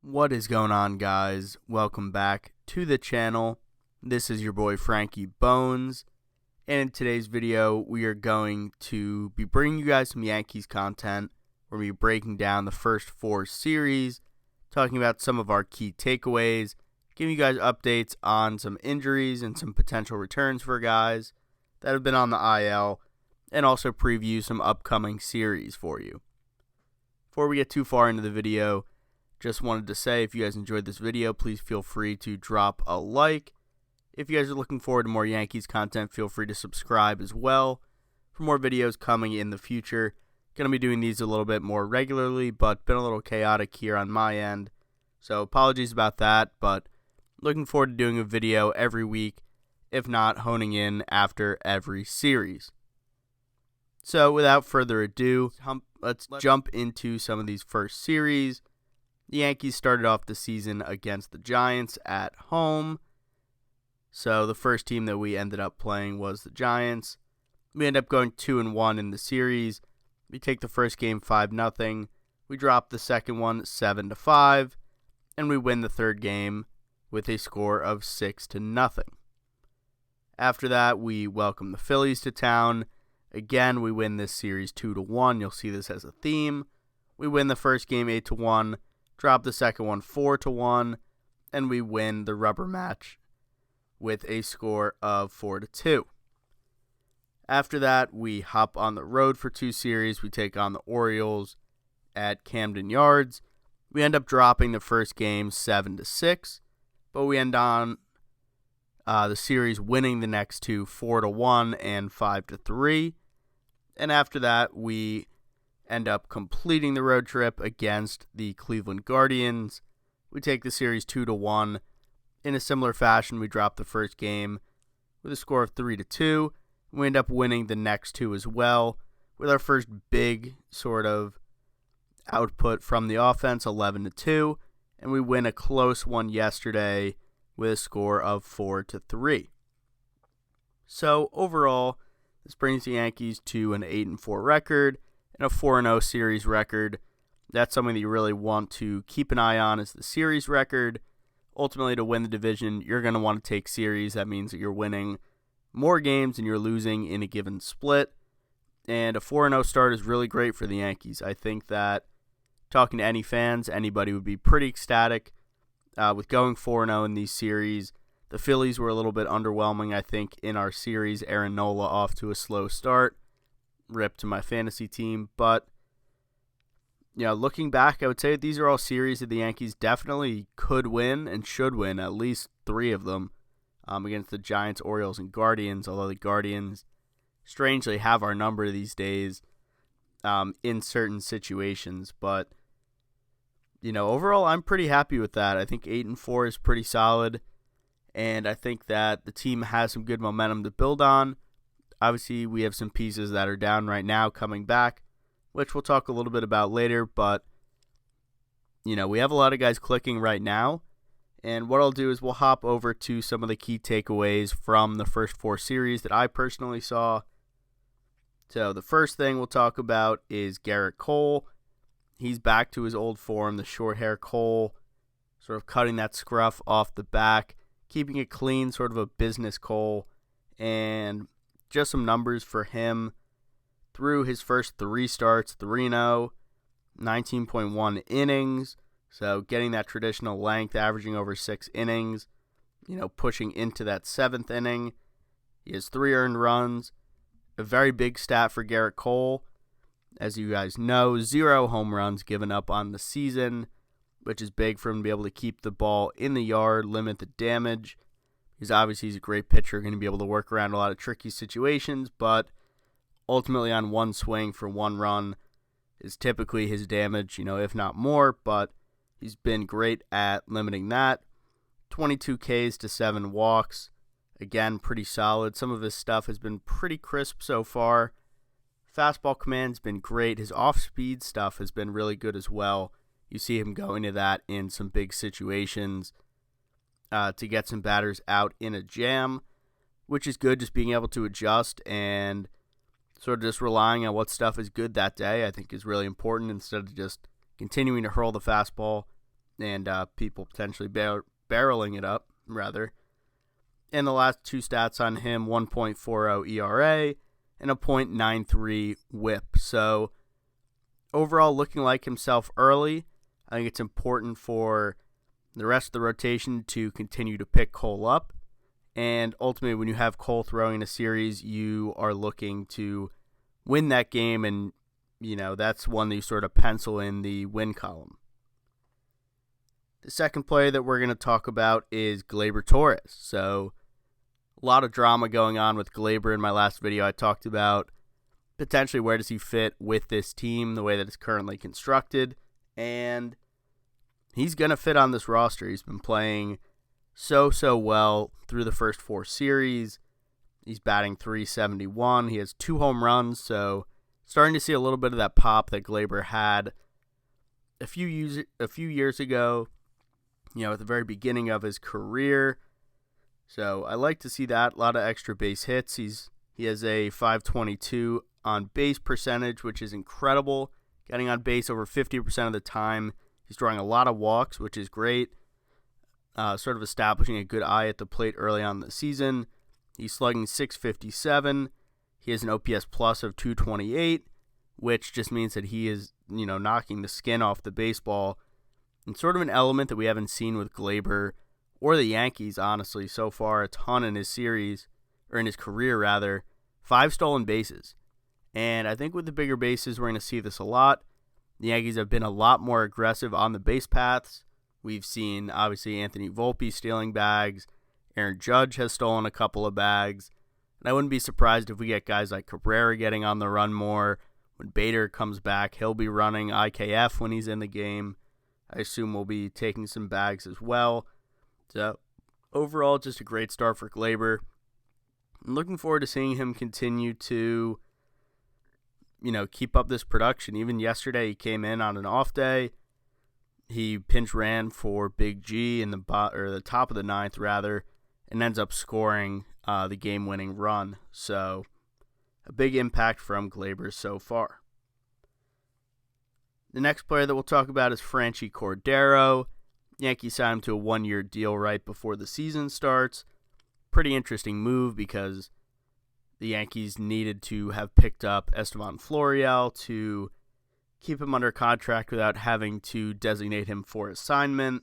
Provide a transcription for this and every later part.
What is going on, guys? Welcome back to the channel. This is your boy Frankie Bones, and in today's video we are going to be bringing you guys some Yankees content. We're going to be breaking down the first four series, talking about some of our key takeaways, giving you guys updates on some injuries and some potential returns for guys that have been on the IL, and also preview some upcoming series for you. Before we get too far into the video, just wanted to say, if you guys enjoyed this video, please feel free to drop a like. If you guys are looking forward to more Yankees content, feel free to subscribe as well for more videos coming in the future. Going to be doing these a little bit more regularly, but been a little chaotic here on my end. So apologies about that, but looking forward to doing a video every week, if not honing in after every series. So without further ado, let's jump into some of these first series. The Yankees started off the season against the Giants at home. So the first team that we ended up playing was the Giants. We end up going 2-1 in the series. We take the first game 5-0. We drop the second one 7-5. And we win the third game with a score of 6-0. After that, we welcome the Phillies to town. Again, we win this series 2-1. You'll see this as a theme. We win the first game 8-1. Drop the second one 4-1, and we win the rubber match with a score of 4-2. After that, we hop on the road for two series. We take on the Orioles at Camden Yards. We end up dropping the first game 7-6, but we end on the series winning the next two 4-1 and 5-3. And after that, we end up completing the road trip against the Cleveland Guardians. We take the series 2-1. In a similar fashion, we drop the first game with a score of 3-2. We end up winning the next two as well, with our first big sort of output from the offense, 11-2, and we win a close one yesterday with a score of 4-3. So overall, this brings the Yankees to an 8-4 record. And a 4-0 series record. That's something that you really want to keep an eye on, is the series record. Ultimately, to win the division, you're going to want to take series. That means that you're winning more games than you're losing in a given split. And a 4-0 start is really great for the Yankees. I think that, talking to any fans, anybody would be pretty ecstatic with going 4-0 in these series. The Phillies were a little bit underwhelming, I think, in our series. Aaron Nola off to a slow start. Rip to my fantasy team, but looking back, I would say these are all series that the Yankees definitely could win and should win, at least three of them, against the Giants, Orioles, and Guardians, although the Guardians strangely have our number these days in certain situations. But overall, I'm pretty happy with that. I think 8-4 is pretty solid, and I think that the team has some good momentum to build on. Obviously, we have some pieces that are down right now coming back, which we'll talk a little bit about later. But, we have a lot of guys clicking right now. And what I'll do is we'll hop over to some of the key takeaways from the first four series that I personally saw. So the first thing we'll talk about is Gerrit Cole. He's back to his old form, the short hair Cole, sort of cutting that scruff off the back, keeping it clean, sort of a business Cole. And just some numbers for him through his first three starts: 3-0, 19.1 innings, so getting that traditional length, averaging over 6 innings, pushing into that 7th inning. He has 3 earned runs, a very big stat for Gerrit Cole. As you guys know, 0 home runs given up on the season, which is big for him to be able to keep the ball in the yard, limit the damage. He's a great pitcher, going to be able to work around a lot of tricky situations, but ultimately on one swing for 1 run is typically his damage, if not more, but he's been great at limiting that. 22 Ks to 7 walks, again, pretty solid. Some of his stuff has been pretty crisp so far. Fastball command's been great. His off-speed stuff has been really good as well. You see him going to that in some big situations. To get some batters out in a jam, which is good, just being able to adjust and sort of just relying on what stuff is good that day, I think is really important, instead of just continuing to hurl the fastball and people potentially barreling it up, rather. And the last two stats on him, 1.40 ERA and a .93 whip. So overall, looking like himself early. I think it's important for the rest of the rotation to continue to pick Cole up. And ultimately, when you have Cole throwing in a series, you are looking to win that game, and that's one that you sort of pencil in the win column. The second player that we're going to talk about is Gleyber Torres. So a lot of drama going on with Gleyber. In my last video, I talked about potentially where does he fit with this team, the way that it's currently constructed, and he's going to fit on this roster. He's been playing so well through the first 4 series. He's batting .371. He has 2 home runs, so starting to see a little bit of that pop that Gleyber had a few years ago, at the very beginning of his career. So I like to see that. A lot of extra base hits. He has a .522 on base percentage, which is incredible. Getting on base over 50% of the time. He's drawing a lot of walks, which is great. Sort of establishing a good eye at the plate early on in the season. He's slugging .657. He has an OPS plus of .228, which just means that he is, knocking the skin off the baseball. And sort of an element that we haven't seen with Gleyber or the Yankees, honestly, so far a ton in his series, or in his career rather. 5 stolen bases. And I think with the bigger bases, we're going to see this a lot. The Yankees have been a lot more aggressive on the base paths. We've seen, obviously, Anthony Volpe stealing bags. Aaron Judge has stolen a couple of bags. And I wouldn't be surprised if we get guys like Cabrera getting on the run more. When Bader comes back, he'll be running IKF when he's in the game. I assume we'll be taking some bags as well. So, overall, just a great start for Gleyber. I'm looking forward to seeing him continue to, keep up this production. Even yesterday, he came in on an off day. He pinch ran for Big G in the top of the 9th, rather, and ends up scoring the game-winning run. So, a big impact from Gleyber so far. The next player that we'll talk about is Franchy Cordero. Yankees signed him to a 1-year deal right before the season starts. Pretty interesting move because the Yankees needed to have picked up Esteban Florial to keep him under contract without having to designate him for assignment.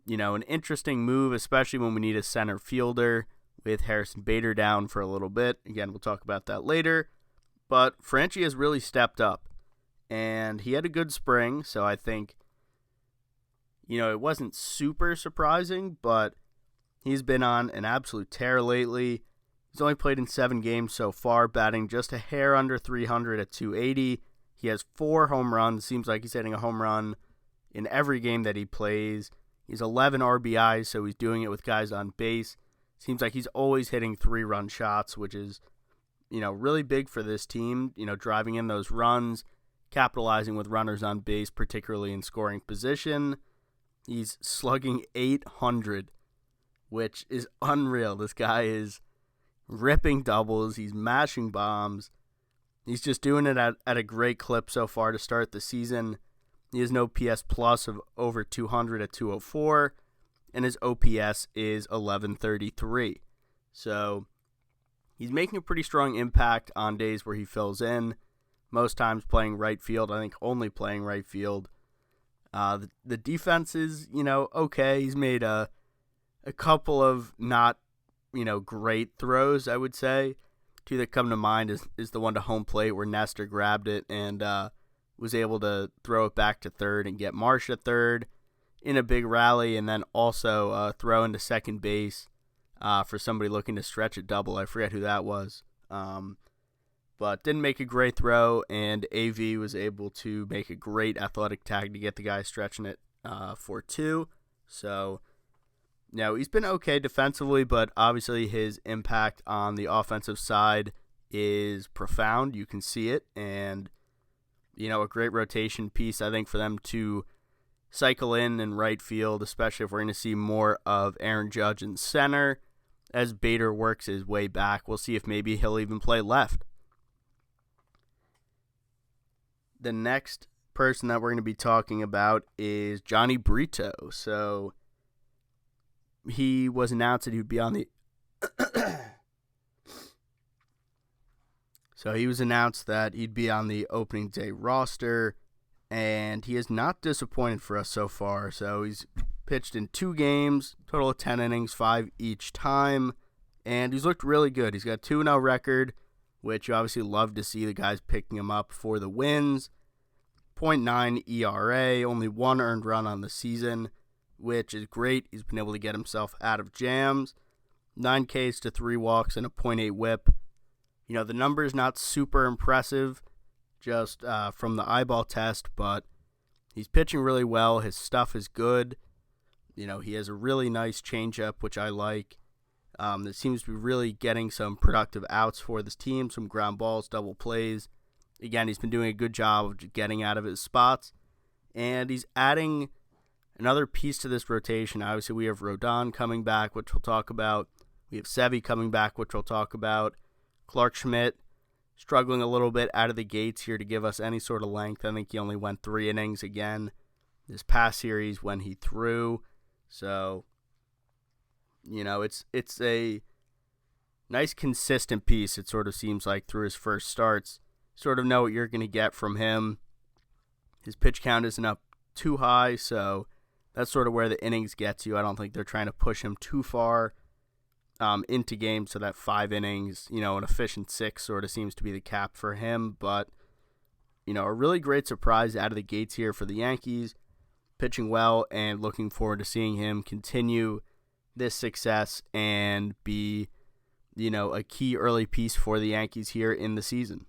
An interesting move, especially when we need a center fielder with Harrison Bader down for a little bit. Again, we'll talk about that later. But Franchy has really stepped up. And he had a good spring, so I think, it wasn't super surprising, but he's been on an absolute tear lately. He's only played in 7 games so far, batting just a hair under .300 at .280. He has 4 home runs. Seems like he's hitting a home run in every game that he plays. He's 11 RBIs, so he's doing it with guys on base. Seems like he's always hitting 3-run shots, which is, really big for this team, driving in those runs, capitalizing with runners on base, particularly in scoring position. He's slugging .800, which is unreal. This guy is ripping doubles. He's mashing bombs. He's just doing it at a great clip so far to start the season. He has an OPS plus of over 200 at .204, and his OPS is 1133. So he's making a pretty strong impact on days where he fills in. Most times playing right field. I think only playing right field. The defense is, okay. He's made a couple of not, great throws, I would say. 2 that come to mind is the one to home plate where Nestor grabbed it and was able to throw it back to third and get Marsh at third in a big rally, and then also throw into second base for somebody looking to stretch a double. I forget who that was. But didn't make a great throw, and AV was able to make a great athletic tag to get the guy stretching it for 2. So, he's been okay defensively, but obviously his impact on the offensive side is profound. You can see it, and, a great rotation piece, I think, for them to cycle in right field, especially if we're going to see more of Aaron Judge in center as Bader works his way back. We'll see if maybe he'll even play left. The next person that we're going to be talking about is Johnny Brito. So he was announced that he would be on the opening day roster, and he has not disappointed for us so far. So he's pitched in 2 games, total of 10 innings, 5 each time, and he's looked really good. He's got a 2-0 record, which you obviously love to see the guys picking him up for the wins. .9 ERA, only 1 earned run on the season, which is great. He's been able to get himself out of jams. 9 Ks to 3 walks and a .8 whip. You know, the number's not super impressive just from the eyeball test, but he's pitching really well. His stuff is good. You know, he has a really nice changeup, which I like. That seems to be really getting some productive outs for this team, some ground balls, double plays. Again, he's been doing a good job of getting out of his spots, and he's adding another piece to this rotation. Obviously, we have Rodon coming back, which we'll talk about. We have Sevy coming back, which we'll talk about. Clark Schmidt struggling a little bit out of the gates here to give us any sort of length. I think he only went 3 innings again this past series when he threw. So, you know, it's a nice consistent piece, it sort of seems like, through his first starts. Sort of know what you're going to get from him. His pitch count isn't up too high, so that's sort of where the innings gets you. I don't think they're trying to push him too far into games, so that 5 innings, you know, an efficient 6 sort of seems to be the cap for him. But, you know, a really great surprise out of the gates here for the Yankees, pitching well, and looking forward to seeing him continue this success and be, you know, a key early piece for the Yankees here in the season.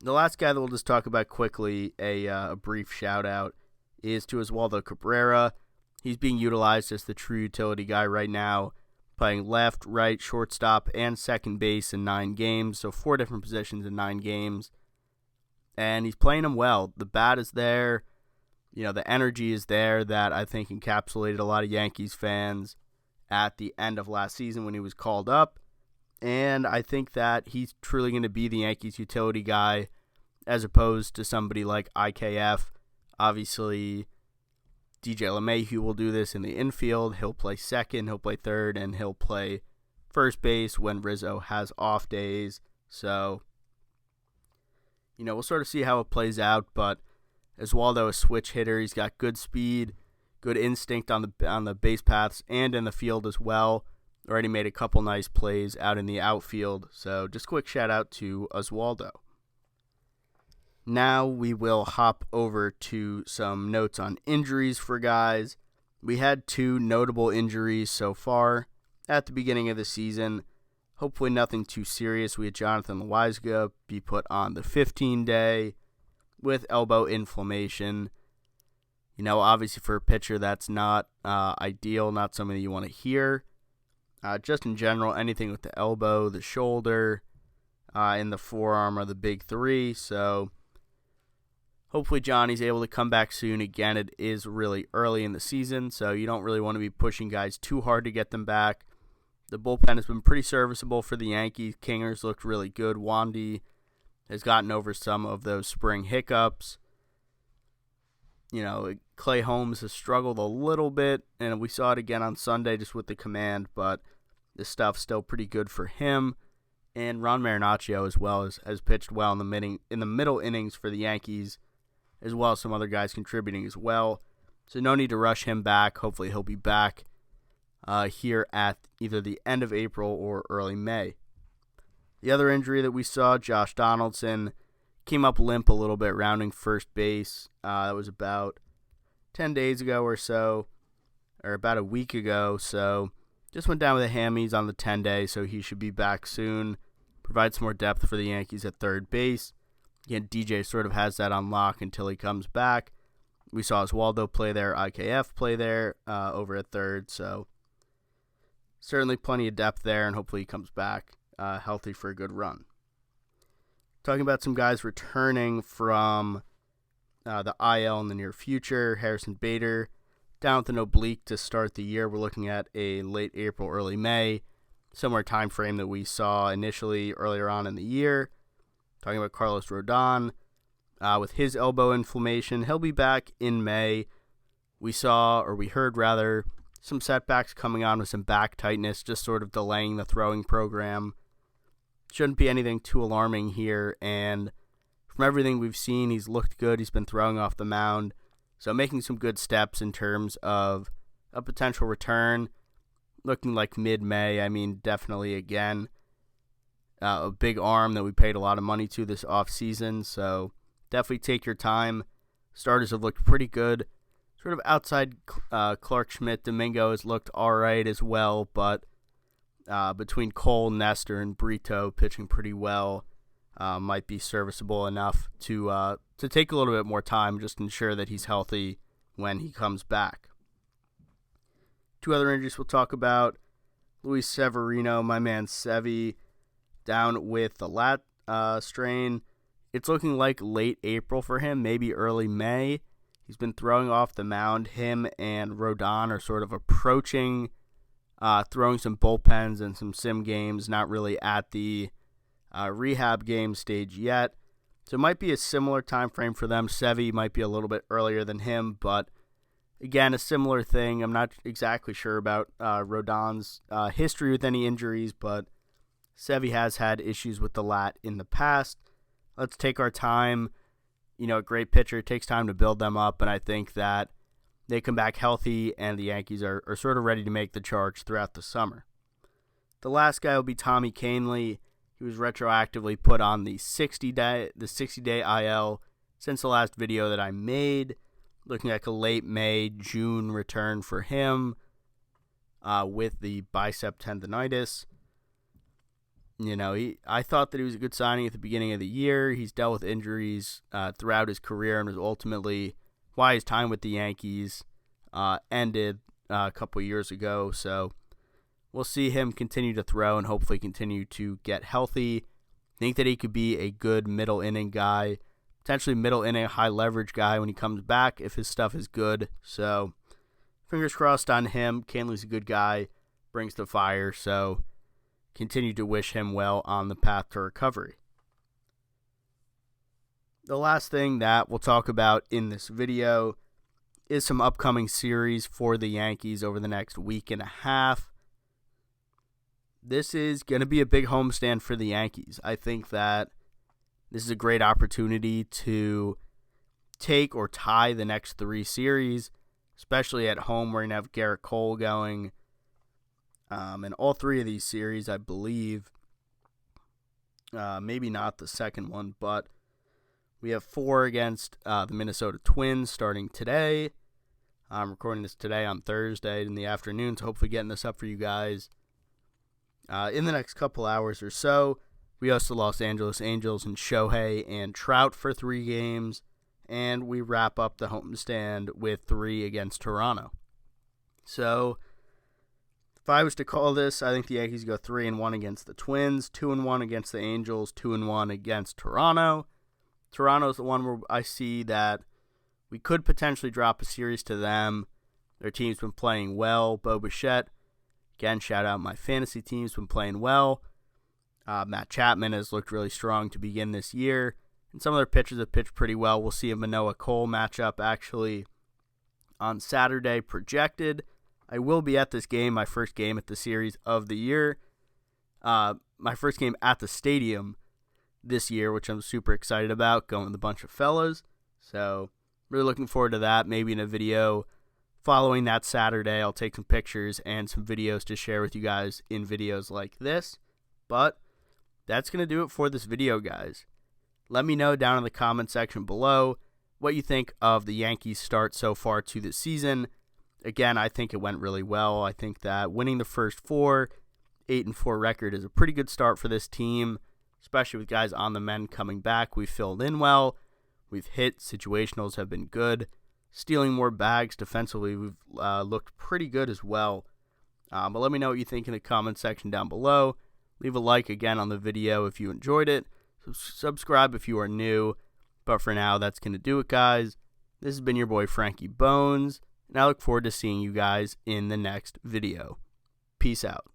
The last guy that we'll just talk about quickly, a brief shout out, is to Oswaldo Cabrera. He's being utilized as the true utility guy right now, playing left, right, shortstop, and second base in 9 games, so 4 different positions in 9 games. And he's playing them well. The bat is there. You know, the energy is there that I think encapsulated a lot of Yankees fans at the end of last season when he was called up. And I think that he's truly going to be the Yankees utility guy as opposed to somebody like IKF. Obviously, DJ LeMahieu will do this in the infield. He'll play second, he'll play third, and he'll play first base when Rizzo has off days. So, you know, we'll sort of see how it plays out, but Oswaldo, a switch hitter, he's got good speed, good instinct on the base paths and in the field as well. Already made a couple nice plays out in the outfield, so just quick shout out to Oswaldo. Now we will hop over to some notes on injuries for guys. We had 2 notable injuries so far at the beginning of the season. Hopefully nothing too serious. We had Jonathan Loaisiga be put on the 15-day with elbow inflammation. You know, obviously for a pitcher, that's not ideal, not something that you want to hear. Just in general, anything with the elbow, the shoulder, and the forearm are the big 3. So hopefully Johnny's able to come back soon. Again, it is really early in the season, so you don't really want to be pushing guys too hard to get them back. The bullpen has been pretty serviceable for the Yankees. Kinger's looked really good. Wandy has gotten over some of those spring hiccups. You know, Clay Holmes has struggled a little bit, and we saw it again on Sunday just with the command, but this stuff's still pretty good for him. And Ron Marinaccio as well has pitched well in the middle innings for the Yankees, as well as some other guys contributing as well. So no need to rush him back. Hopefully he'll be back here at either the end of April or early May. The other injury that we saw, Josh Donaldson, came up limp a little bit rounding first base. That was about 10 days ago or so, or about a week ago. So just went down with the hammies on the 10-day, so he should be back soon. Provide some more depth for the Yankees at third base. Again, DJ sort of has that on lock until he comes back. We saw Oswaldo play there, IKF play there over at third. So certainly plenty of depth there, and hopefully he comes back healthy for a good run. Talking about some guys returning from the IL in the near future. Harrison Bader down with an oblique to start the year. We're looking at a late April, early May, similar time frame that we saw initially earlier on in the year. Talking about Carlos Rodon, with his elbow inflammation. He'll be back in May. We heard rather, some setbacks coming on with some back tightness, just sort of delaying the throwing program. Shouldn't be anything too alarming here, and from everything we've seen, he's looked good. He's been throwing off the mound, so making some good steps in terms of a potential return. Looking like mid-May. I mean, definitely, again, a big arm that we paid a lot of money to this offseason, so definitely take your time. Starters have looked pretty good. Sort of outside Clark Schmidt, Domingo has looked all right as well, but between Cole, Nestor, and Brito pitching pretty well, might be serviceable enough to take a little bit more time, just ensure that he's healthy when he comes back. Two other injuries we'll talk about. Luis Severino, my man Sevy, down with the lat strain. It's looking like late April for him, maybe early May. He's been throwing off the mound. Him and Rodon are sort of approaching throwing some bullpens and some sim games, not really at the rehab game stage yet. So it might be a similar time frame for them. Sevy might be a little bit earlier than him, but again, a similar thing. I'm not exactly sure about Rodon's history with any injuries, but Sevy has had issues with the lat in the past. Let's take our time. A great pitcher. It takes time to build them up, and I think that they come back healthy, and the Yankees are sort of ready to make the charge throughout the summer. The last guy will be Tommy Kahnle. He was retroactively put on the 60-day IL since the last video that I made. Looking like a late May, June return for him with the bicep tendonitis. I thought that he was a good signing at the beginning of the year. He's dealt with injuries throughout his career and was ultimately why his time with the Yankees ended a couple years ago. So we'll see him continue to throw and hopefully continue to get healthy. Think that he could be a good middle inning guy, potentially middle inning high leverage guy when he comes back if his stuff is good. So fingers crossed on him. Kahnle's a good guy, brings the fire, so continue to wish him well on the path to recovery. The last thing that we'll talk about in this video is some upcoming series for the Yankees over the next week and a half. This is going to be a big homestand for the Yankees. I think that this is a great opportunity to take or tie the next three series, especially at home. We're going to have Gerrit Cole going. In all three of these series, I believe, maybe not the second one, but we have 4 against the Minnesota Twins starting today. I'm recording this today on Thursday in the afternoon, so hopefully getting this up for you guys in the next couple hours or so. We host the Los Angeles Angels and Shohei and Trout for 3 games, and we wrap up the homestand with 3 against Toronto. So if I was to call this, I think the Yankees go 3-1 against the Twins, 2-1 against the Angels, 2-1 against Toronto. Toronto's the one where I see that we could potentially drop a series to them. Their team's been playing well. Bo Bichette, again, shout out my fantasy team's been playing well. Matt Chapman has looked really strong to begin this year, and some of their pitchers have pitched pretty well. We'll see a Manoah-Cole matchup actually on Saturday projected. I will be at this game, my first game at the series of the year. My first game at the stadium this year, which I'm super excited about, going with a bunch of fellas. So really looking forward to that. Maybe in a video following that Saturday, I'll take some pictures and some videos to share with you guys in videos like this. But that's going to do it for this video, guys. Let me know down in the comment section below what you think of the Yankees' start so far to the season. Again, I think it went really well. I think that winning the first 4, 8-4 record is a pretty good start for this team, especially with guys on the mend coming back. We've filled in well. We've hit. Situationals have been good. Stealing more bags defensively, we've looked pretty good as well. But let me know what you think in the comment section down below. Leave a like again on the video if you enjoyed it. Subscribe if you are new. But for now, that's going to do it, guys. This has been your boy Frankie Bones, and I look forward to seeing you guys in the next video. Peace out.